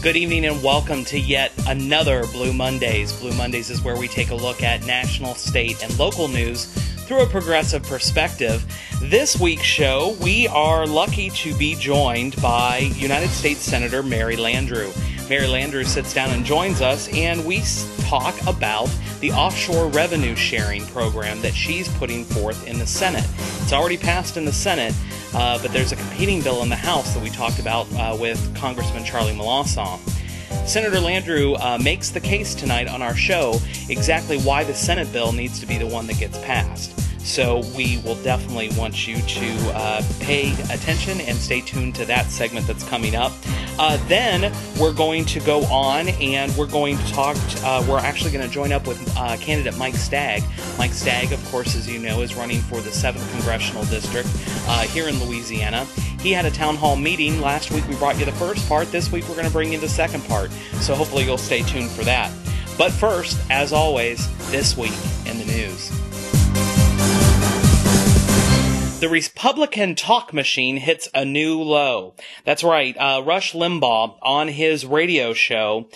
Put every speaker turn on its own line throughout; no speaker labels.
Good evening and welcome to yet another Blue Mondays. Blue Mondays is where we take a look at national, state, and local news through a progressive perspective. This week's show, we are lucky to be joined by United States Senator Mary Landrieu. Mary Landrieu sits down and joins us, and we talk about the offshore revenue sharing program that she's putting forth in the Senate. It's already passed in the Senate, but there's a competing bill in the House that we talked about with Congressman Charlie Melancon. Senator Landrieu makes the case tonight on our show exactly why the Senate bill needs to be the one that gets passed. So we will definitely want you to pay attention and stay tuned to that segment that's coming up. Then we're going to go on and we're going to talk, we're actually going to join up with candidate Mike Stagg. Mike Stagg, of course, as you know, is running for the 7th Congressional District here in Louisiana. He had a town hall meeting. Last week we brought you the first part. This week we're going to bring you the second part. So hopefully you'll stay tuned for that. But first, as always, this week in the news. The Republican talk machine hits a new low. That's right. Rush Limbaugh, on his radio show,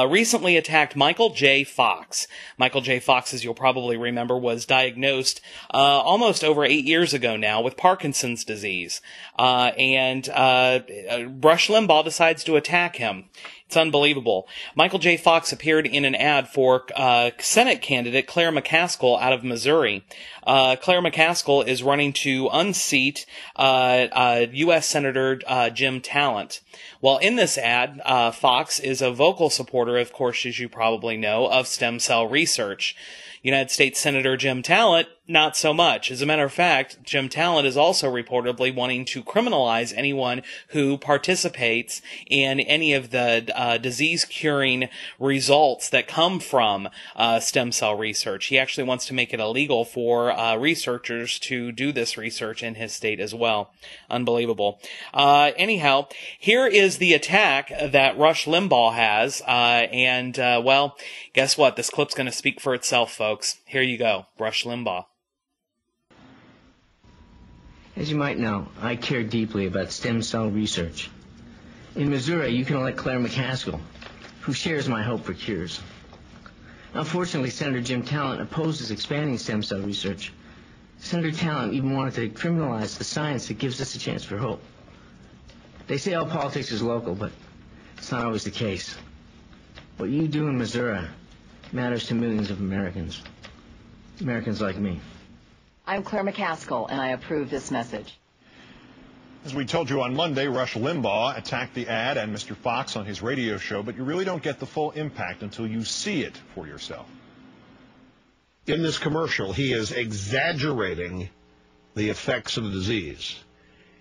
recently attacked Michael J. Fox. Michael J. Fox, as you'll probably remember, was diagnosed almost over 8 years ago now with Parkinson's disease. And Rush Limbaugh decides to attack him. It's unbelievable. Michael J. Fox appeared in an ad for Senate candidate Claire McCaskill out of Missouri. Claire McCaskill is running to unseat U.S. Senator Jim Talent. Well, in this ad, Fox is a vocal supporter, of course, as you probably know, of stem cell research. United States Senator Jim Talent, not so much. As a matter of fact, Jim Talent is also reportedly wanting to criminalize anyone who participates in any of the disease-curing results that come from stem cell research. He actually wants to make it illegal for researchers to do this research in his state as well. Unbelievable. Anyhow, here is the attack that Rush Limbaugh has, well, guess what? This clip's going to speak for itself, folks. Here you go. Rush Limbaugh.
As you might know, I care deeply about stem cell research. In Missouri, you can elect Claire McCaskill, who shares my hope for cures. Unfortunately, Senator Jim Talent opposes expanding stem cell research. Senator Talent even wanted to criminalize the science that gives us a chance for hope. They say all politics is local, but it's not always the case. What you do in Missouri matters to millions of Americans. Americans like me.
I'm Claire McCaskill, and I approve this message.
As we told you on Monday, Rush Limbaugh attacked the ad and Mr. Fox on his radio show, but you really don't get the full impact until you see it for yourself.
In this commercial, he is exaggerating the effects of the disease.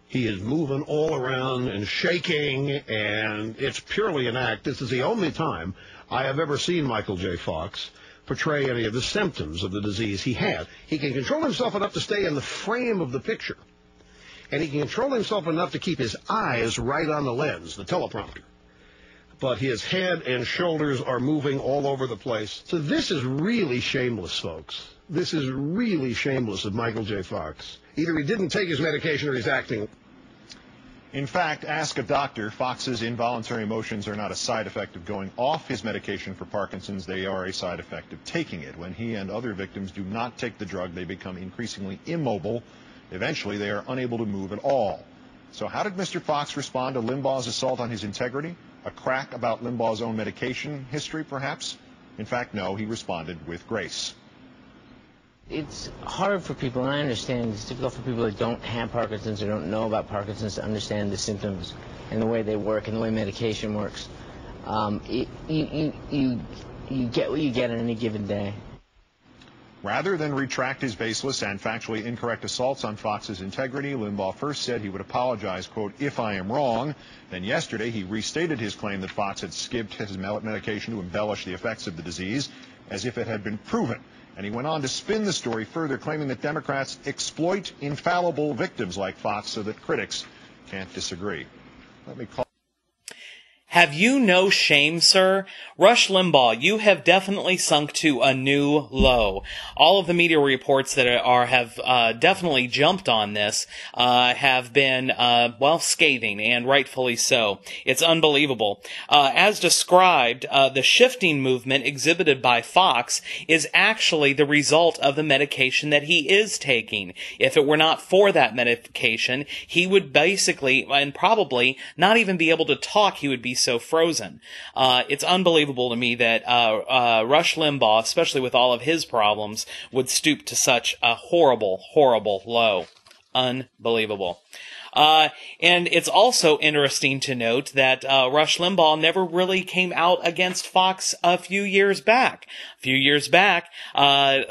He is moving all around and shaking, and it's purely an act. This is the only time I have ever seen Michael J. Fox portray any of the symptoms of the disease he has. He can control himself enough to stay in the frame of the picture, and he can control himself enough to keep his eyes right on the lens, the teleprompter. But his head and shoulders are moving all over the place. So this is really shameless, folks. This is really shameless of Michael J. Fox. Either he didn't take his medication or he's acting.
In fact, ask a doctor. Fox's involuntary motions are not a side effect of going off his medication for Parkinson's. They are a side effect of taking it. When he and other victims do not take the drug, they become increasingly immobile. Eventually, they are unable to move at all. So how did Mr. Fox respond to Limbaugh's assault on his integrity? A crack about Limbaugh's own medication history, perhaps? In fact, no, he responded with grace.
It's hard for people, and I understand it's difficult for people that don't have Parkinson's or don't know about Parkinson's to understand the symptoms and the way they work and the way medication works. You get what you get on any given day.
Rather than retract his baseless and factually incorrect assaults on Fox's integrity, Limbaugh first said he would apologize, quote, if I am wrong. Then yesterday he restated his claim that Fox had skipped his medication to embellish the effects of the disease as if it had been proven. And he went on to spin the story further, claiming that Democrats exploit infallible victims like Fox so that critics can't disagree. Let me call.
Have you no shame, sir? Rush Limbaugh, you have definitely sunk to a new low. All of the media reports that have definitely jumped on this have been, scathing, and rightfully so. It's unbelievable. As described, the shifting movement exhibited by Fox is actually the result of the medication that he is taking. If it were not for that medication, he would basically, and probably, not even be able to talk. He would be so frozen. It's unbelievable to me that Rush Limbaugh, especially with all of his problems, would stoop to such a horrible, horrible low. Unbelievable. And it's also interesting to note that Rush Limbaugh never really came out against Fox a few years back. Michael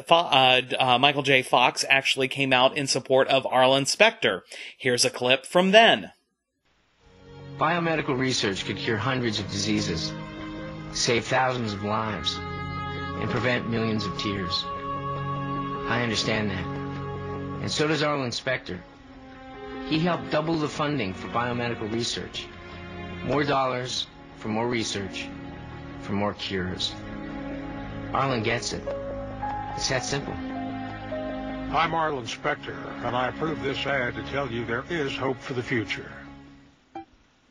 J. Fox actually came out in support of Arlen Specter. Here's a clip from then.
Biomedical research could cure hundreds of diseases, save thousands of lives, and prevent millions of tears. I understand that. And so does Arlen Specter. He helped double the funding for biomedical research. More dollars for more research, for more cures. Arlen gets it. It's that simple.
I'm Arlen Specter, and I approve this ad to tell you there is hope for the future.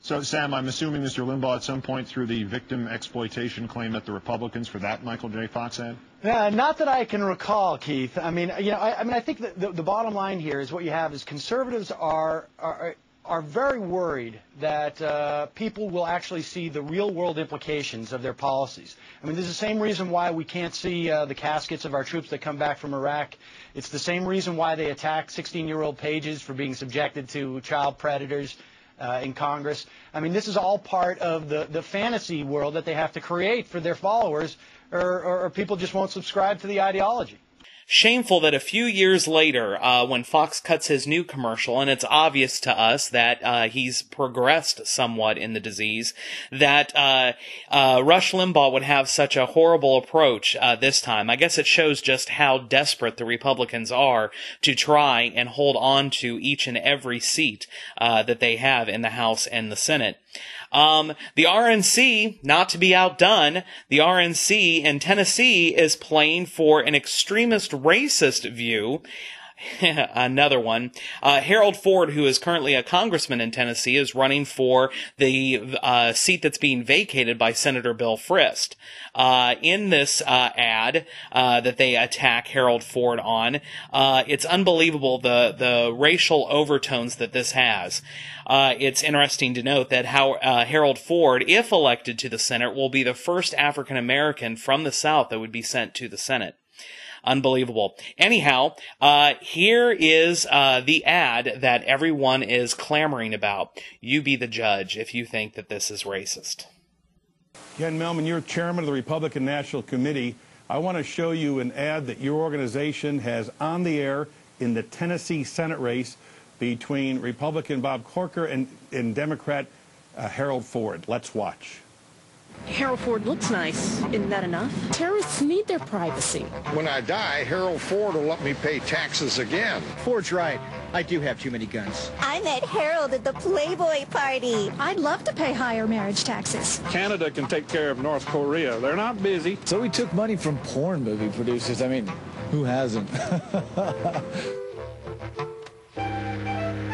So, Sam, I'm assuming Mr. Limbaugh at some point threw the victim exploitation claim at the Republicans for that Michael J. Fox ad?
Not that I can recall, Keith. I mean, I think that the bottom line here is what you have is conservatives are very worried that people will actually see the real-world implications of their policies. I mean, there's the same reason why we can't see the caskets of our troops that come back from Iraq. It's the same reason why they attack 16-year-old pages for being subjected to child predators in Congress. I mean, this is all part of the fantasy world that they have to create for their followers, or people just won't subscribe to the ideology.
Shameful that a few years later, when Fox cuts his new commercial, and it's obvious to us that he's progressed somewhat in the disease, that Rush Limbaugh would have such a horrible approach this time. I guess it shows just how desperate the Republicans are to try and hold on to each and every seat that they have in the House and the Senate. The RNC, not to be outdone, the RNC in Tennessee is playing for an extremist racist view. Another one. Harold Ford, who is currently a congressman in Tennessee, is running for the seat that's being vacated by Senator Bill Frist. In this ad that they attack Harold Ford on, it's unbelievable the racial overtones that this has. It's interesting to note that Harold Ford, if elected to the Senate, will be the first African American from the South that would be sent to the Senate. Unbelievable. Anyhow, here is the ad that everyone is clamoring about. You be the judge if you think that this is racist.
Ken Mehlman, you're chairman of the Republican National Committee. I want to show you an ad that your organization has on the air in the Tennessee Senate race between Republican Bob Corker and Democrat Harold Ford. Let's watch.
Harold Ford looks nice. Isn't that enough? Terrorists need their privacy.
When I die, Harold Ford will let me pay taxes again.
Ford's right. I do have too many guns.
I met Harold at the Playboy party.
I'd love to pay higher marriage taxes.
Canada can take care of North Korea. They're not busy.
So we took money from porn movie producers. I mean, who hasn't?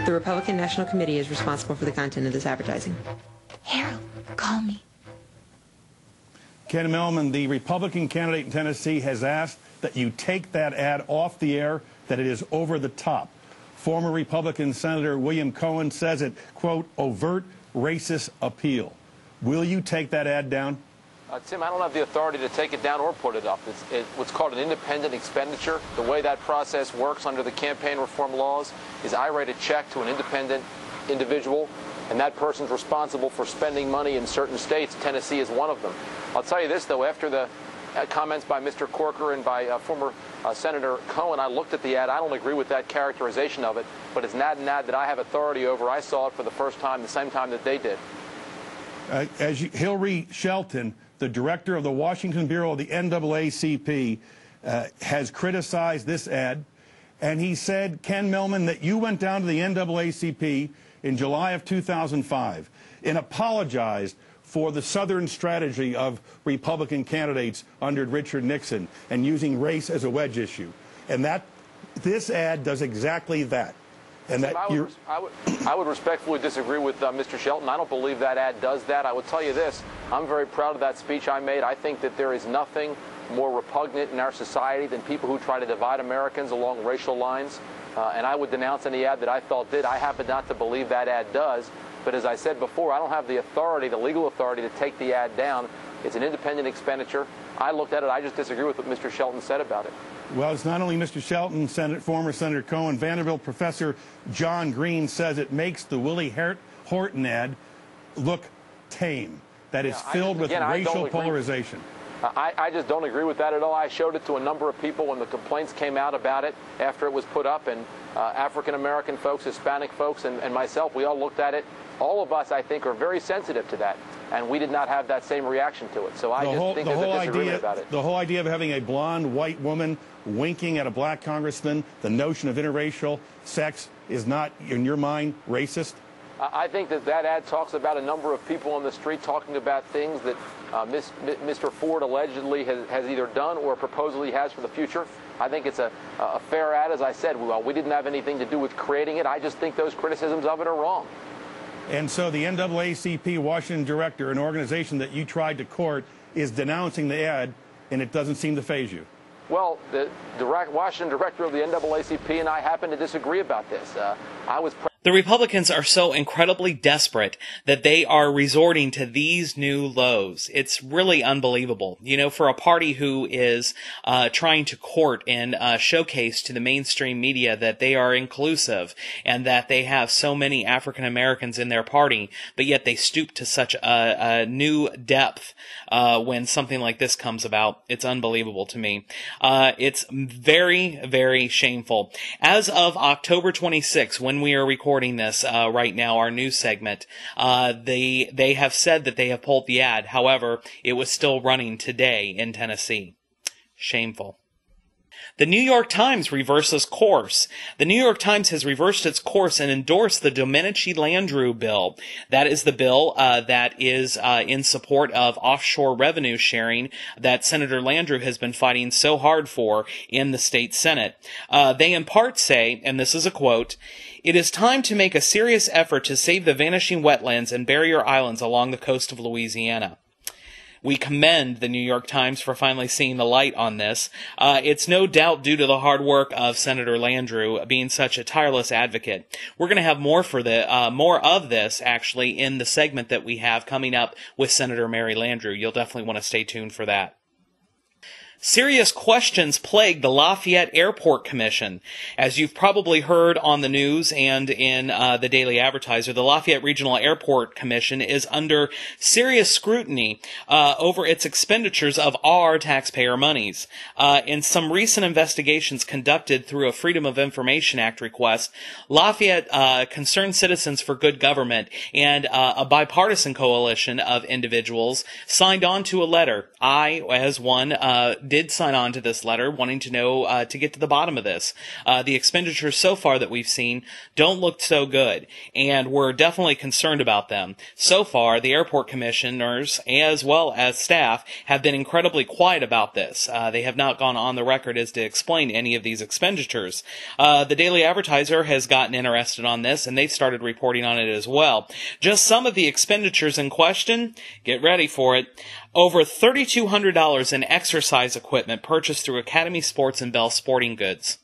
The Republican National Committee is responsible for the content of this advertising.
Harold, call me.
Ken Mehlman, the Republican candidate in Tennessee, has asked that you take that ad off the air, that it is over the top. Former Republican Senator William Cohen says it, quote, overt racist appeal. Will you take that ad down?
Tim, I don't have the authority to take it down or put it up. It's what's called an independent expenditure. The way that process works under the campaign reform laws is I write a check to an independent individual, and that person's responsible for spending money in certain states. Tennessee is one of them. I'll tell you this, though, after the comments by Mr. Corker and by former Senator Cohen, I looked at the ad. I don't agree with that characterization of it, but it's not an ad that I have authority over. I saw it for the first time, the same time that they did.
Hillary Shelton, the director of the Washington Bureau of the NAACP, has criticized this ad, and he said, Ken Mehlman, that you went down to the NAACP in July of 2005 and apologized for the Southern strategy of Republican candidates under Richard Nixon and using race as a wedge issue. And this ad does exactly that. And that
I would respectfully disagree with Mr. Shelton. I don't believe that ad does that. I would tell you this. I'm very proud of that speech I made. I think that there is nothing more repugnant in our society than people who try to divide Americans along racial lines. And I would denounce any ad that I felt did. I happen not to believe that ad does. But as I said before, I don't have the authority, the legal authority, to take the ad down. It's an independent expenditure. I looked at it. I just disagree with what Mr. Shelton said about it.
Well, it's not only Mr. Shelton, former Senator Cohen. Vanderbilt professor John Green says it makes the Willie Horton ad look tame, that is filled with racial polarization.
I just don't agree with that at all. I showed it to a number of people when the complaints came out about it after it was put up, and African-American folks, Hispanic folks, and myself, we all looked at it. All of us, I think, are very sensitive to that, and we did not have that same reaction to it. So I just think there's a disagreement about it.
The whole idea of having a blonde white woman winking at a black congressman, the notion of interracial sex is not, in your mind, racist?
I think that ad talks about a number of people on the street talking about things that Mr. Ford allegedly has either done or supposedly has for the future. I think it's a fair ad. As I said, we didn't have anything to do with creating it. I just think those criticisms of it are wrong.
And so the NAACP Washington director, an organization that you tried to court, is denouncing the ad, and it doesn't seem to faze you.
Well, the Washington director of the NAACP and I happen to disagree about this.
The Republicans are so incredibly desperate that they are resorting to these new lows. It's really unbelievable. You know, for a party who is trying to court and showcase to the mainstream media that they are inclusive and that they have so many African Americans in their party, but yet they stoop to such a new depth when something like this comes about. It's unbelievable to me. It's very, very shameful. As of October 26, when we are recording this right now, our news segment, they have said that they have pulled the ad. However, it was still running today in Tennessee. Shameful. The New York Times reverses course. The New York Times has reversed its course and endorsed the Domenici-Landrieu bill. That is the bill that is in support of offshore revenue sharing that Senator Landrieu has been fighting so hard for in the state Senate. They in part say, and this is a quote, "It is time to make a serious effort to save the vanishing wetlands and barrier islands along the coast of Louisiana." We commend the New York Times for finally seeing the light on this. It's no doubt due to the hard work of Senator Landrieu being such a tireless advocate. We're going to have more of this, actually, in the segment that we have coming up with Senator Mary Landrieu. You'll definitely want to stay tuned for that. Serious questions plague the Lafayette Airport Commission. As you've probably heard on the news and in the Daily Advertiser, the Lafayette Regional Airport Commission is under serious scrutiny over its expenditures of our taxpayer monies. In some recent investigations conducted through a Freedom of Information Act request, Lafayette Concerned Citizens for Good Government and a bipartisan coalition of individuals signed on to a letter. I, as one, did sign on to this letter, wanting to know, to get to the bottom of this. The expenditures so far that we've seen don't look so good, and we're definitely concerned about them. So far, the airport commissioners, as well as staff, have been incredibly quiet about this. They have not gone on the record as to explain any of these expenditures. The Daily Advertiser has gotten interested on this, and they've started reporting on it as well. Just some of the expenditures in question, get ready for it. Over $3,200 in exercise equipment purchased through Academy Sports and Bell Sporting Goods.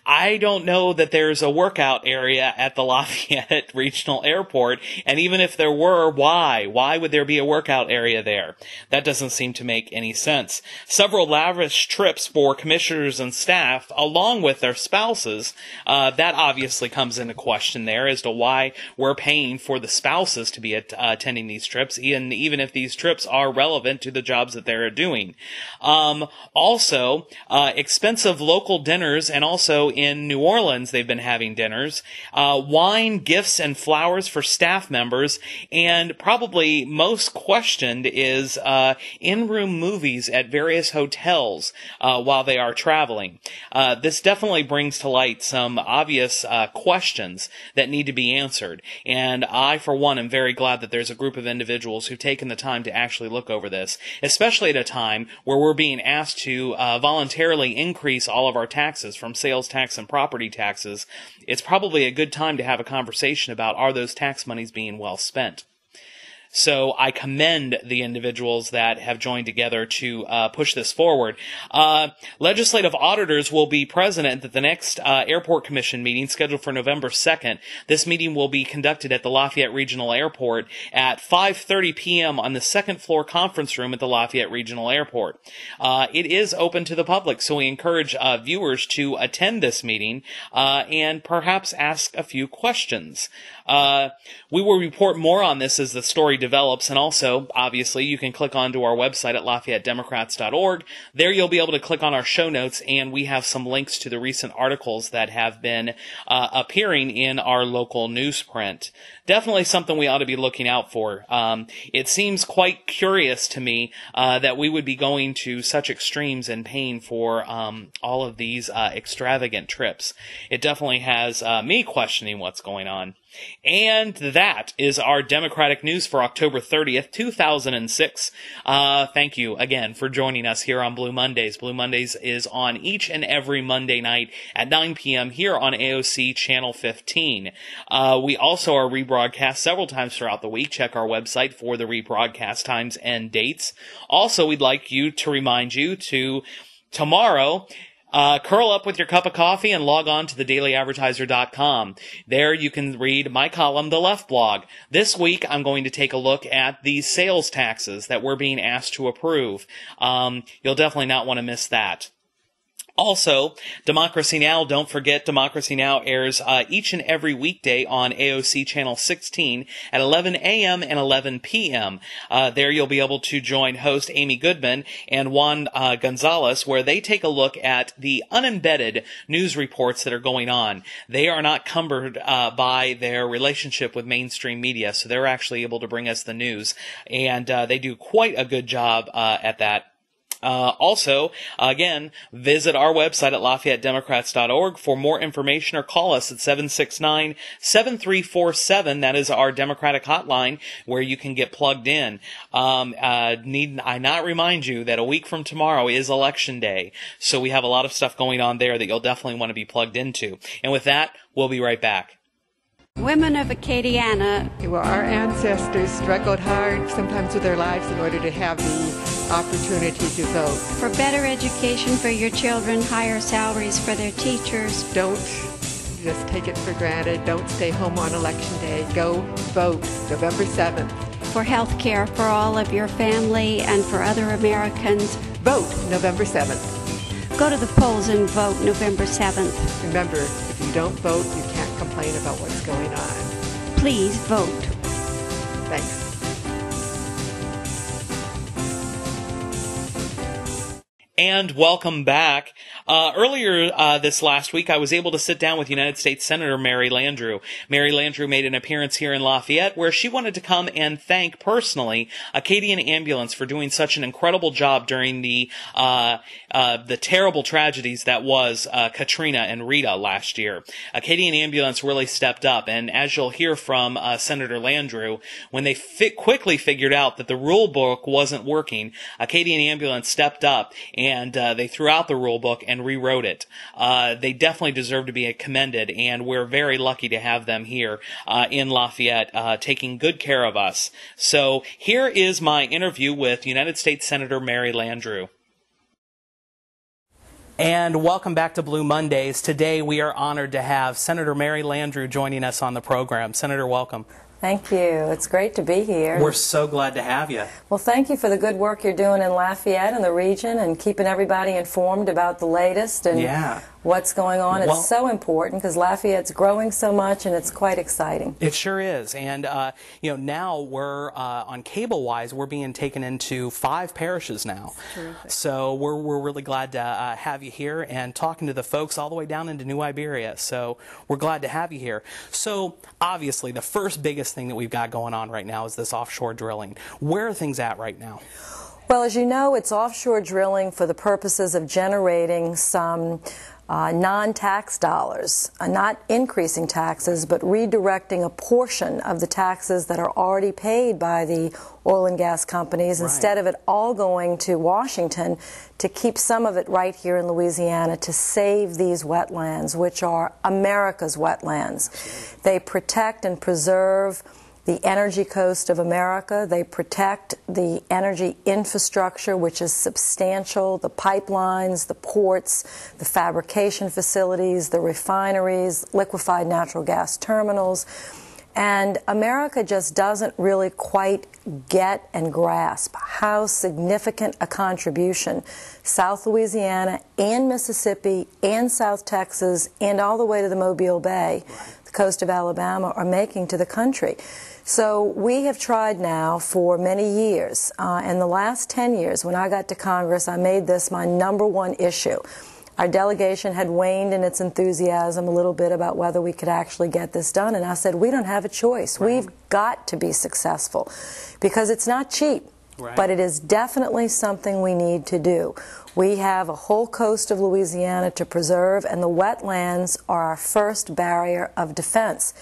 I don't know that there's a workout area at the Lafayette Regional Airport, and even if there were, why? Why would there be a workout area there? That doesn't seem to make any sense. Several lavish trips for commissioners and staff, along with their spouses, that obviously comes into question there as to why we're paying for the spouses to be attending these trips, even if these trips are relevant to the jobs that they're doing. Also, expensive local dinners and also in New Orleans, they've been having dinners, wine, gifts, and flowers for staff members, and probably most questioned is in-room movies at various hotels while they are traveling. This definitely brings to light some obvious questions that need to be answered, and I, for one, am very glad that there's a group of individuals who've taken the time to actually look over this, especially at a time where we're being asked to voluntarily increase all of our taxes from sales tax and property taxes. It's probably a good time to have a conversation about, are those tax monies being well spent? So I commend the individuals that have joined together to push this forward. Legislative auditors will be present at the next Airport Commission meeting scheduled for November 2nd. This meeting will be conducted at the Lafayette Regional Airport at 5:30 p.m. on the second floor conference room at the Lafayette Regional Airport. It is open to the public, so we encourage viewers to attend this meeting and perhaps ask a few questions. We will report more on this as the story develops, and also, obviously, you can click onto our website at LafayetteDemocrats.org. There you'll be able to click on our show notes, and we have some links to the recent articles that have been appearing in our local newsprint. Definitely something we ought to be looking out for. It seems quite curious to me that we would be going to such extremes and paying for all of these extravagant trips. It definitely has me questioning what's going on. And that is our Democratic news for October 30th, 2006. Thank you again for joining us here on Blue Mondays. Blue Mondays is on each and every Monday night at 9 p.m. here on AOC Channel 15. We also are rebroadcast several times throughout the week. Check our website for the rebroadcast times and dates. Also, we'd like to remind you to tomorrow, curl up with your cup of coffee and log on to thedailyadvertiser.com. There you can read my column, The Left Blog. This week, I'm going to take a look at the sales taxes that we're being asked to approve. You'll definitely not want to miss that. Also, Democracy Now! Don't forget, Democracy Now! Airs each and every weekday on AOC Channel 16 at 11 a.m. and 11 p.m. There you'll be able to join host Amy Goodman and Juan Gonzalez, where they take a look at the unembedded news reports that are going on. They are not cumbered by their relationship with mainstream media, so they're actually able to bring us the news, and they do quite a good job at that. Also, again, visit our website at LafayetteDemocrats.org for more information, or call us at 769-7347. That is our Democratic hotline where you can get plugged in. Need I not remind you that a week from tomorrow is Election Day, so we have a lot of stuff going on there that you'll definitely want to be plugged into. And with that, we'll be right back.
Women of Acadiana.
Well, our ancestors struggled hard, sometimes with their lives, in order to have the opportunity to vote.
For better education for your children, higher salaries for their teachers.
Don't just take it for granted. Don't stay home on Election Day. Go vote November 7th.
For health care for all of your family and for other Americans.
Vote November 7th.
Go to the polls and vote November 7th.
Remember, if you don't vote, you can't complain about what's going on.
Please vote.
Thanks.
And welcome back. Earlier this last week, I was able to sit down with United States Senator Mary Landrieu. Mary Landrieu made an appearance here in Lafayette where she wanted to come and thank personally Acadian Ambulance for doing such an incredible job during the terrible tragedies that was Katrina and Rita last year. Acadian Ambulance really stepped up, and as you'll hear from Senator Landrieu, when they quickly figured out that the rule book wasn't working, Acadian Ambulance stepped up and they threw out the rule book and rewrote it. They definitely deserve to be commended, and we're very lucky to have them here in Lafayette taking good care of us. So here is my interview with United States Senator Mary Landrieu. And welcome back to Blue Mondays. Today we are honored to have Senator Mary Landrieu joining us on the program. Senator, welcome.
Thank you. It's great to be here.
We're so glad to have you.
Well, thank you for the good work you're doing in Lafayette and the region and keeping everybody informed about the latest. And
yeah.
what's going on.
Well,
it's so important because Lafayette's growing so much, and it's quite exciting.
It sure is. And, now we're, on cable-wise, we're being taken into 5 parishes now.
Terrific.
So we're really glad to have you here and talking to the folks all the way down into New Iberia. So we're glad to have you here. So, obviously, the first biggest thing that we've got going on right now is this offshore drilling. Where are things at right now?
Well, as you know, it's offshore drilling for the purposes of generating some non-tax dollars, not increasing taxes, but redirecting a portion of the taxes that are already paid by the oil and gas companies, instead of it all going to Washington, to keep some of it right here in Louisiana to save these wetlands, which are America's wetlands. They protect and preserve the energy coast of America. They protect the energy infrastructure, which is substantial, the pipelines, the ports, the fabrication facilities, the refineries, liquefied natural gas terminals. And America just doesn't really quite get and grasp how significant a contribution South Louisiana and Mississippi and South Texas and all the way to the Mobile Bay, the coast of Alabama, are making to the country. So we have tried now for many years. In the last 10 years, when I got to Congress, I made this my #1 issue. Our delegation had waned in its enthusiasm a little bit about whether we could actually get this done, and I said, we don't have a choice. We've got to be successful because it's not cheap, but it is definitely something we need to do. We have a whole coast of Louisiana to preserve, and the wetlands are our first barrier of defense.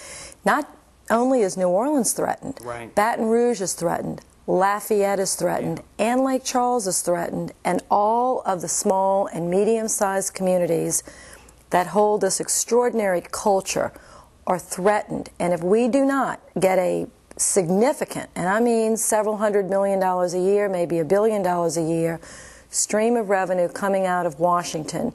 Not only is New Orleans threatened, Baton Rouge is threatened, Lafayette is threatened, and Lake Charles is threatened, and all of the small and medium-sized communities that hold this extraordinary culture are threatened. And if we do not get a significant, and I mean several $100 million a year, maybe $1 billion a year, stream of revenue coming out of Washington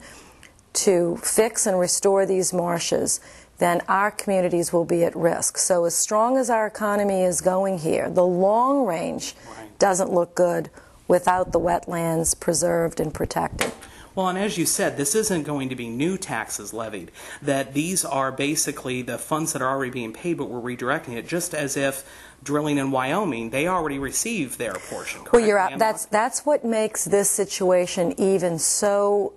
to fix and restore these marshes, then our communities will be at risk. So as strong as our economy is going here, the long range doesn't look good without the wetlands preserved and protected.
Well, and as you said, this isn't going to be new taxes levied, that these are basically the funds that are already being paid, but we're redirecting it, just as if drilling in Wyoming, they already received their portion.
Well, you're out. That's what makes this situation even so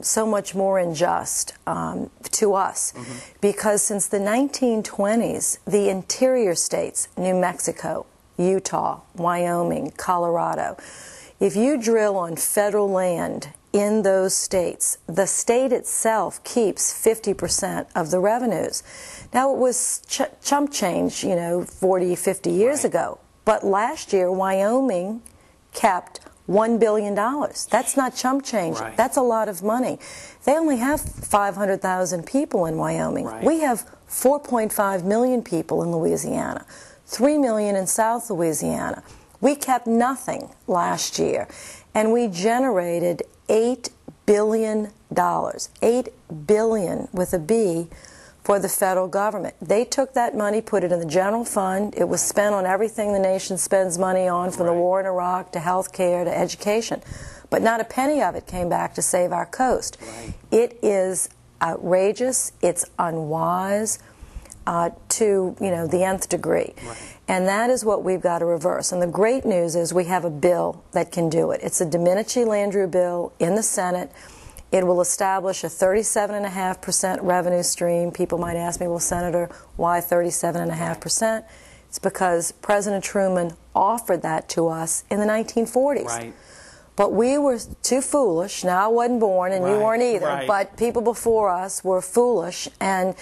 so much more unjust to us, because since the 1920s, the interior states, New Mexico, Utah, Wyoming, Colorado, if you drill on federal land in those states, the state itself keeps 50% of the revenues. Now, it was chump change, 40, 50 years ago. But last year, Wyoming kept $1 billion. That's not chump change. That's a lot of money. They only have 500,000 people in Wyoming. We have 4.5 million people in Louisiana, 3 million in South Louisiana. We kept nothing last year, and we generated $8 billion, $8 billion with a B, for the federal government. They took that money, put it in the general fund. It was spent on everything the nation spends money on, from the war in Iraq to health care to education. But not a penny of it came back to save our coast. It is outrageous. It's unwise to the nth degree. And that is what we've got to reverse. And the great news is we have a bill that can do it. It's a Domenici-Landrieu bill in the Senate. It will establish a 37.5% revenue stream. People might ask me, well, Senator, why 37.5%? It's because President Truman offered that to us in the 1940s. But we were too foolish. Now, I wasn't born, and you weren't either, but people before us were foolish, and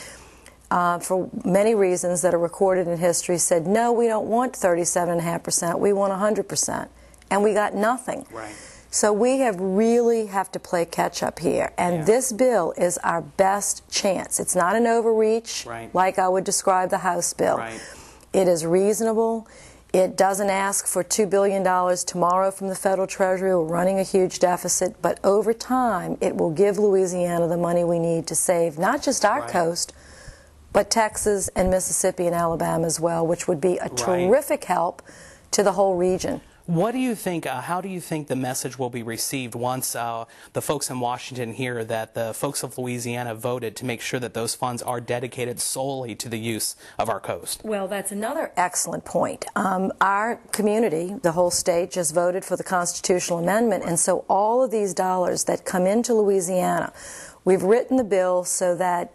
for many reasons that are recorded in history, said, no, we don't want 37.5%, we want 100%. And we got nothing. So we really have to play catch up here. And this bill is our best chance. It's not an overreach like I would describe the House bill. It is reasonable. It doesn't ask for $2 billion tomorrow from the federal treasury. We're running a huge deficit. But over time, it will give Louisiana the money we need to save not just our coast, but Texas and Mississippi and Alabama as well, which would be a terrific help to the whole region.
What do you think, how do you think the message will be received once the folks in Washington hear that the folks of Louisiana voted to make sure that those funds are dedicated solely to the use of our coast?
Well, that's another excellent point. Our community, the whole state, just voted for the constitutional amendment, and so all of these dollars that come into Louisiana, we've written the bill so that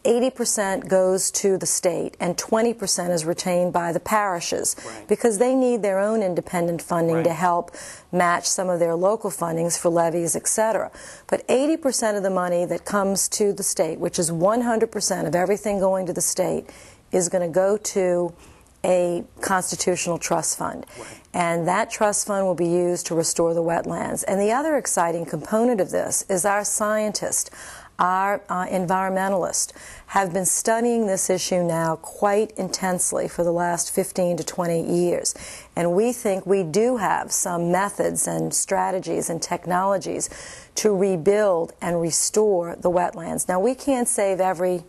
80% goes to the state and 20% is retained by the parishes, because they need their own independent funding to help match some of their local fundings for levies, etc. But 80% of the money that comes to the state, which is 100% of everything going to the state, is going to go to a constitutional trust fund. And that trust fund will be used to restore the wetlands. And the other exciting component of this is our scientists, our environmentalists, have been studying this issue now quite intensely for the last 15 to 20 years. And we think we do have some methods and strategies and technologies to rebuild and restore the wetlands. Now, we can't save every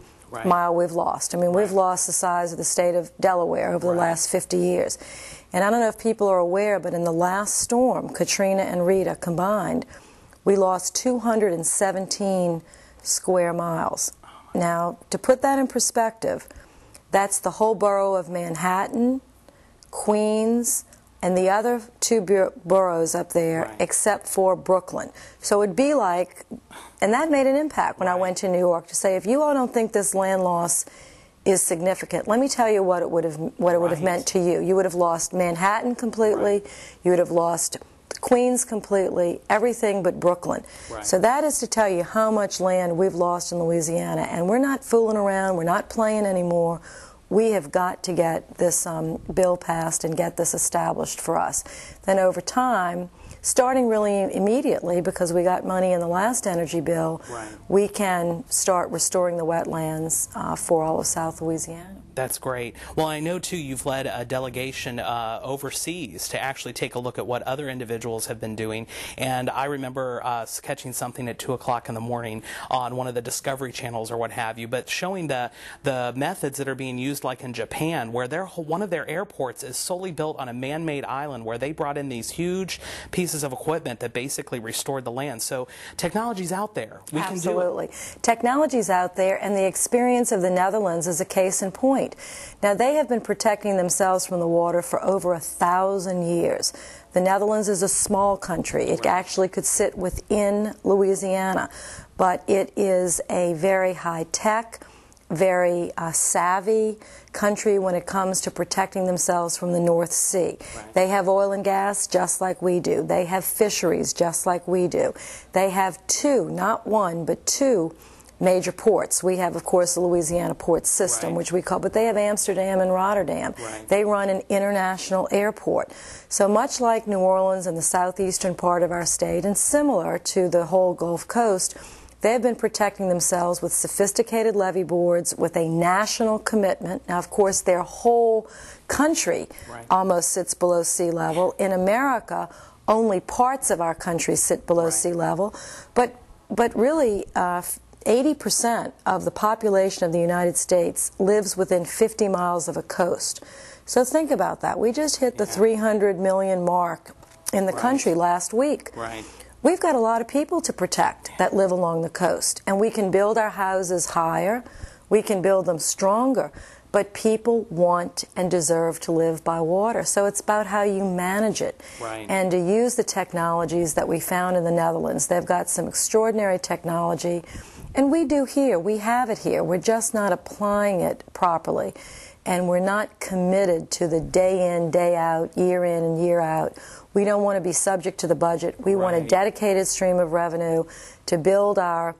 mile we've lost. I mean, we've lost the size of the state of Delaware over the last 50 years. And I don't know if people are aware, but in the last storm, Katrina and Rita combined, we lost 217 square miles. Now, to put that in perspective, that's the whole borough of Manhattan, Queens, and the other two boroughs up there, except for Brooklyn. So it'd be like, and that made an impact when I went to New York, to say, if you all don't think this land loss is significant, let me tell you what it would have meant to you. You would have lost Manhattan completely. You would have lost Queens completely, everything but Brooklyn. So that is to tell you how much land we've lost in Louisiana, and we're not fooling around, we're not playing anymore. We have got to get this bill passed and get this established for us. Then over time, starting really immediately, because we got money in the last energy bill, we can start restoring the wetlands for all of South Louisiana.
That's great. Well, I know, too, you've led a delegation overseas to actually take a look at what other individuals have been doing. And I remember catching something at 2 o'clock in the morning on one of the Discovery channels or what have you, but showing the methods that are being used, like in Japan, where one of their airports is solely built on a man-made island, where they brought in these huge pieces of equipment that basically restored the land. So technology's out there. We can do it.
Technology's out there, and the experience of the Netherlands is a case in point. Now, they have been protecting themselves from the water for over 1,000 years. The Netherlands is a small country. It actually could sit within Louisiana, but it is a very high-tech, very savvy country when it comes to protecting themselves from the North Sea. They have oil and gas just like we do. They have fisheries just like we do. They have two, not one, but two major ports. We have, of course, the Louisiana port system, which we call, but they have Amsterdam and Rotterdam. They run an international airport. So much like New Orleans and the southeastern part of our state, and similar to the whole Gulf Coast, they have been protecting themselves with sophisticated levee boards, with a national commitment. Now, of course, their whole country almost sits below sea level. In America, only parts of our country sit below sea level, but really 80% of the population of the United States lives within 50 miles of a coast. So think about that. We just hit the 300 million mark in the country last week. We've got a lot of people to protect that live along the coast, and we can build our houses higher, we can build them stronger, but people want and deserve to live by water. So it's about how you manage it and to use the technologies that we found in the Netherlands. They've got some extraordinary technology, and we do here. We have it here. We're just not applying it properly, and we're not committed to the day in, day out, year in and year out. We don't want to be subject to the budget. We want a dedicated stream of revenue to build our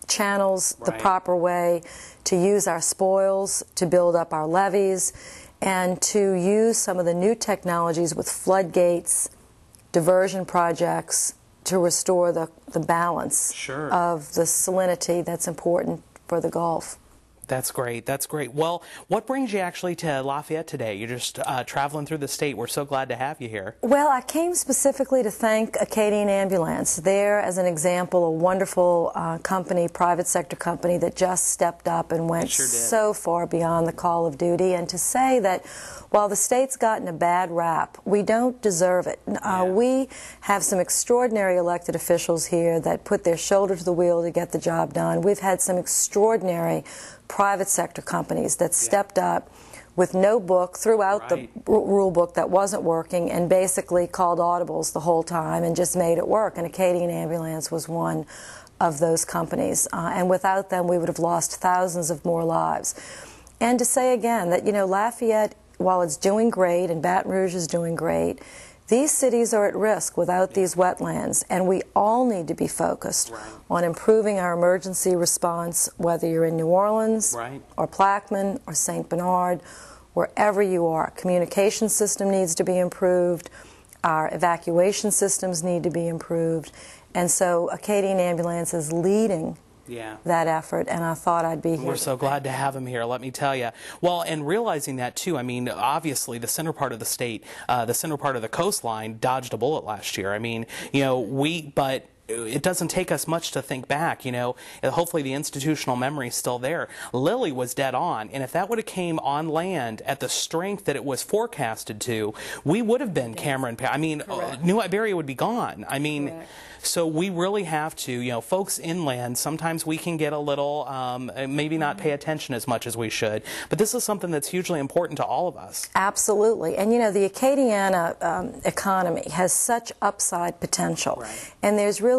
channels the proper way, to use our spoils to build up our levees, and to use some of the new technologies with floodgates, diversion projects, to restore the balance of the salinity that's important for the Gulf.
That's great. That's great. Well, what brings you actually to Lafayette today? You're just traveling through the state. We're so glad to have you here.
Well, I came specifically to thank Acadian Ambulance. They're, as an example, a wonderful company, private sector company that just stepped up and went so far beyond the call of duty. And to say that while the state's gotten a bad rap, we don't deserve it. We have some extraordinary elected officials here that put their shoulder to the wheel to get the job done. We've had some extraordinary private sector companies that stepped up with no book, threw out the rule book that wasn't working, and basically called audibles the whole time and just made it work. And Acadian Ambulance was one of those companies. And without them, we would have lost thousands of more lives. And to say again that, you know, Lafayette, while it's doing great and Baton Rouge is doing great, these cities are at risk without these wetlands, and we all need to be focused on improving our emergency response, whether you're in New Orleans or Plaquemine or St. Bernard, wherever you are. Communication system needs to be improved. Our evacuation systems need to be improved. And so Acadian Ambulance is leading that effort, and I thought I'd be here.
We're so glad to have him here, let me tell you. Well, and realizing that, too, I mean, obviously the center part of the state, the center part of the coastline dodged a bullet last year. I mean, you know, but it doesn't take us much to think back, you know. Hopefully the institutional memory is still there. Lily was dead on, and if that would have came on land at the strength that it was forecasted to, we would have been Cameron. I mean, New Iberia would be gone. I mean, so we really have to, you know, folks inland, sometimes we can get a little, maybe not pay attention as much as we should, but this is something that's hugely important to all of us.
Absolutely. And, you know, the Acadiana economy has such upside potential, and there's really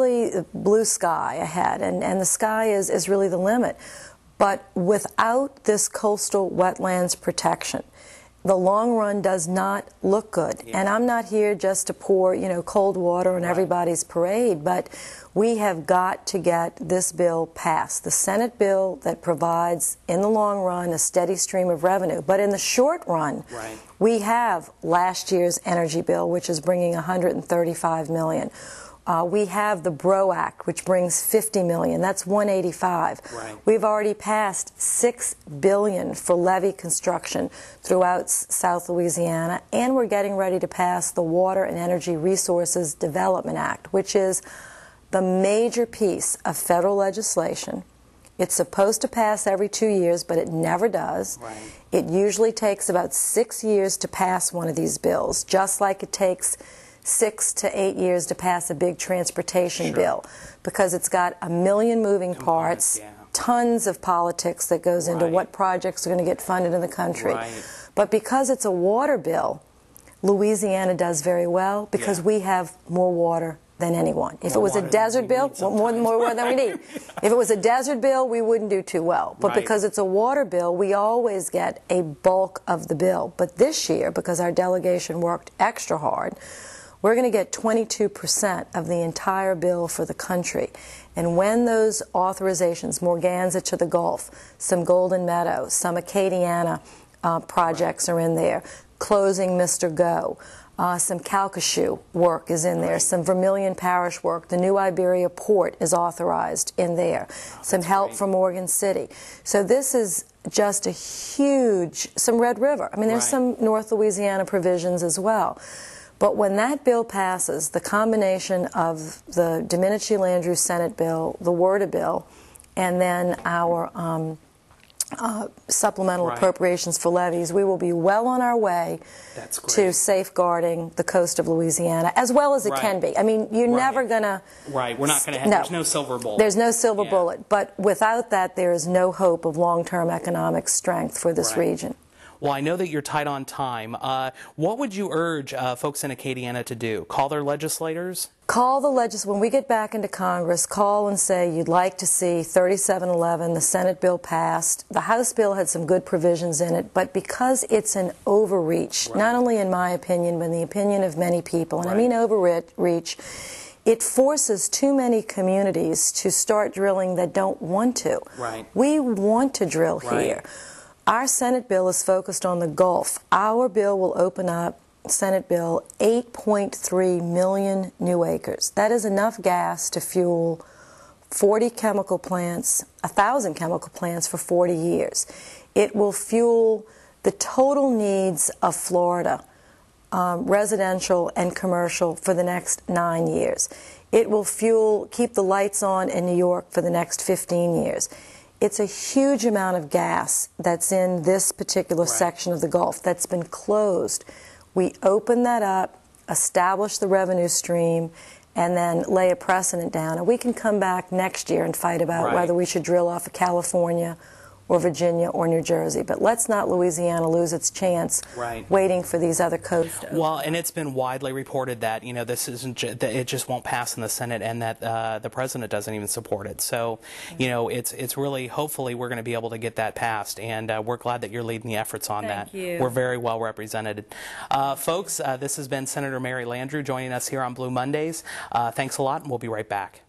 blue sky ahead, and the sky is really the limit. But without this coastal wetlands protection, the long run does not look good. And I'm not here just to pour, you know, cold water on everybody's parade, but we have got to get this bill passed. The Senate bill that provides, in the long run, a steady stream of revenue. But in the short run, we have last year's energy bill, which is bringing $135 million. We have the BRO Act, which brings $50 million. That's $185. We've already passed $6 billion for levee construction throughout South Louisiana, and we're getting ready to pass the Water and Energy Resources Development Act, which is the major piece of federal legislation. It's supposed to pass every 2 years, but it never does. It usually takes about 6 years to pass one of these bills, just like it takes 6 to 8 years to pass a big transportation bill, because it's got a million moving parts, tons of politics that goes into what projects are going to get funded in the country. But because it's a water bill, Louisiana does very well because we have more water than anyone. If it was a desert bill, more water than we need. If it was a desert bill, we wouldn't do too well. But because it's a water bill, we always get a bulk of the bill. But this year, because our delegation worked extra hard, we're going to get 22% of the entire bill for the country. And when those authorizations, Morganza to the Gulf, some Golden Meadow, some Acadiana projects are in there, closing Mr. Go, some Calcasieu work is in there, some Vermilion Parish work, the New Iberia Port is authorized in there, some help from Morgan City. So this is just a huge, some Red River. I mean, there's some North Louisiana provisions as well. But when that bill passes, the combination of the Domenici-Landrieu Senate bill, the WRDA bill, and then our supplemental appropriations for levies, we will be well on our way to safeguarding the coast of Louisiana, as well as it can be. I mean, you're never going to...
we're not going to have... There's no silver bullet.
There's no silver bullet. But without that, there is no hope of long-term economic strength for this region.
Well, I know that you're tight on time. What would you urge folks in Acadiana to do? Call their legislators?
Call the legislators. When we get back into Congress, call and say you'd like to see 3711, the Senate bill passed. The House bill had some good provisions in it, but because it's an overreach, not only in my opinion, but in the opinion of many people, and I mean overreach, it forces too many communities to start drilling that don't want to. We want to drill here. Our Senate bill is focused on the Gulf. Our bill will open up, Senate bill, 8.3 million new acres. That is enough gas to fuel 40 chemical plants, 1,000 chemical plants for 40 years. It will fuel the total needs of Florida, residential and commercial, for the next 9 years. It will keep the lights on in New York for the next 15 years. It's a huge amount of gas that's in this particular section of the Gulf that's been closed. We open that up, establish the revenue stream, and then lay a precedent down. And we can come back next year and fight about whether we should drill off of California or Virginia or New Jersey. But let's not Louisiana lose its chance waiting for these other coasts.
Well, and it's been widely reported that, you know, this isn't that it just won't pass in the Senate, and that the president doesn't even support it. So, you know, it's really, hopefully we're going to be able to get that passed, and we're glad that you're leading the efforts on that.
Thank you.
We're very well represented. Folks, this has been Senator Mary Landrieu joining us here on Blue Mondays. Thanks a lot, and we'll be right back.